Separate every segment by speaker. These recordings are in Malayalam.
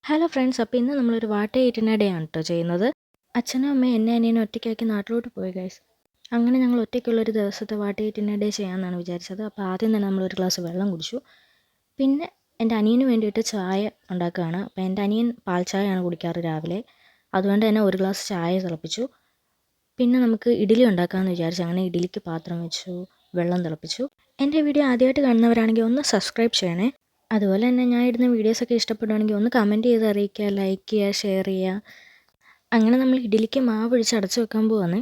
Speaker 1: ഹലോ ഫ്രണ്ട്സ്, അപ്പോൾ ഇന്ന് നമ്മളൊരു വാട്ട ഡേ ആണ് കേട്ടോ ചെയ്യുന്നത്. അച്ഛനും അമ്മയും എന്നെ അനിയനും ഒറ്റയ്ക്കാക്കി നാട്ടിലോട്ട് പോയി ഗൈസ്. അങ്ങനെ ഞങ്ങൾ ഒറ്റയ്ക്കുള്ളൊരു ദിവസത്തെ വാട്ട ഡേ ചെയ്യാമെന്നാണ് വിചാരിച്ചത്. അപ്പോൾ ആദ്യം തന്നെ നമ്മളൊരു ഗ്ലാസ് വെള്ളം കുടിച്ചു. പിന്നെ എൻ്റെ അനിയന് വേണ്ടിയിട്ട് ചായ ഉണ്ടാക്കുകയാണ്. അപ്പോൾ എൻ്റെ അനിയൻ പാൽ ചായയാണ് കുടിക്കാറ് രാവിലെ. അതുകൊണ്ട് തന്നെ ഒരു ഗ്ലാസ് ചായ തിളപ്പിച്ചു. പിന്നെ നമുക്ക് ഇഡ്ഡലി ഉണ്ടാക്കാമെന്ന് വിചാരിച്ചു. അങ്ങനെ ഇഡ്ഡലിക്ക് പാത്രം വെച്ചു, വെള്ളം തിളപ്പിച്ചു. എൻ്റെ വീഡിയോ ആദ്യമായിട്ട് കാണുന്നവരാണെങ്കിൽ ഒന്ന് സബ്സ്ക്രൈബ് ചെയ്യണേ. അതുപോലെ തന്നെ ഞാൻ ഇടുന്ന വീഡിയോസൊക്കെ ഇഷ്ടപ്പെടുകയാണെങ്കിൽ ഒന്ന് കമൻറ്റ് ചെയ്ത് അറിയിക്കുക, ലൈക്ക് ചെയ്യുക, ഷെയർ ചെയ്യുക. അങ്ങനെ നമ്മൾ ഇഡ്ഡലിക്ക് മാവ് ഒഴിച്ച് അടച്ചു വെക്കാൻ പോവാണ്.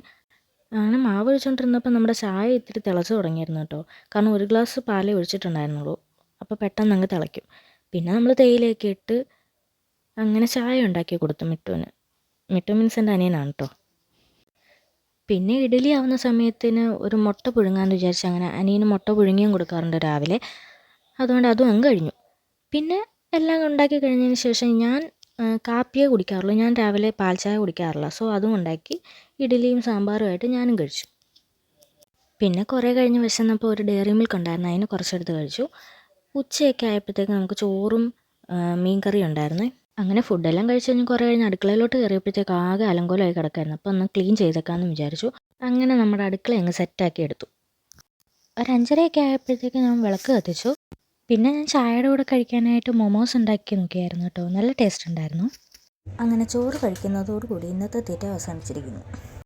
Speaker 1: അങ്ങനെ മാവ് ഒഴിച്ചുകൊണ്ടിരുന്നപ്പോൾ നമ്മുടെ ചായ ഇത്തിരി തിളച്ച് തുടങ്ങിയിരുന്നു കേട്ടോ. കാരണം ഒരു ഗ്ലാസ് പാലേ ഒഴിച്ചിട്ടുണ്ടായിരുന്നുള്ളൂ. അപ്പോൾ പെട്ടെന്ന് അങ്ങ് തിളയ്ക്കും. പിന്നെ നമ്മൾ തേയിലയൊക്കെ ഇട്ട് അങ്ങനെ ചായ ഉണ്ടാക്കി കൊടുത്തു മിട്ടുവിന്. മിട്ടു മീൻസ് എൻ്റെ അനിയനാണ് കേട്ടോ. പിന്നെ ഇഡ്ഡലി ആവുന്ന സമയത്തിന് ഒരു മുട്ട പുഴുങ്ങാമെന്ന് വിചാരിച്ച് അങ്ങനെ അനിയന് മുട്ട പുഴുങ്ങിയും കൊടുക്കാറുണ്ട് രാവിലെ. അതുകൊണ്ട് അതും അങ്ങ് കഴിഞ്ഞു. പിന്നെ എല്ലാം ഉണ്ടാക്കി കഴിഞ്ഞതിന് ശേഷം ഞാൻ കാപ്പിയേ കുടിക്കാറുള്ളൂ. ഞാൻ രാവിലെ പാൽ ചായ കുടിക്കാറില്ല. സോ അതും ഉണ്ടാക്കി ഇഡ്ഡലിയും സാമ്പാറുമായിട്ട് ഞാനും കഴിച്ചു. പിന്നെ കുറേ കഴിഞ്ഞ് വിശന്നപ്പോൾ ഒരു ഡയറി മിൽക്ക് ഉണ്ടായിരുന്നു, അതിന് കുറച്ചെടുത്ത് കഴിച്ചു. ഉച്ചയൊക്കെ ആയപ്പോഴത്തേക്ക് നമുക്ക് ചോറും മീൻ കറിയും ഉണ്ടായിരുന്നു. അങ്ങനെ ഫുഡെല്ലാം കഴിച്ച് കഴിഞ്ഞ് കുറേ കഴിഞ്ഞ് അടുക്കളയിലോട്ട് കയറിയപ്പോഴത്തേക്ക് ആകെ അലങ്കോലമായി കിടക്കായിരുന്നു. അപ്പോൾ ഒന്ന് ക്ലീൻ ചെയ്തേക്കാമെന്ന് വിചാരിച്ചു. അങ്ങനെ നമ്മുടെ അടുക്കള അങ്ങ് സെറ്റാക്കി എടുത്തു. ഒരു 5:30 ആയപ്പോഴത്തേക്ക് ഞാൻ വിളക്ക് കത്തിച്ചു. പിന്നെ ഞാൻ ചായയുടെ കൂടെ കഴിക്കാനായിട്ട് മൊമോസ് ഉണ്ടാക്കി നോക്കിയായിരുന്നു കേട്ടോ. നല്ല ടേസ്റ്റ് ഉണ്ടായിരുന്നു. അങ്ങനെ ചോറ് കഴിക്കുന്നതോടുകൂടി ഇന്നത്തെ തീറ്റ അവസാനിച്ചിരിക്കുന്നു.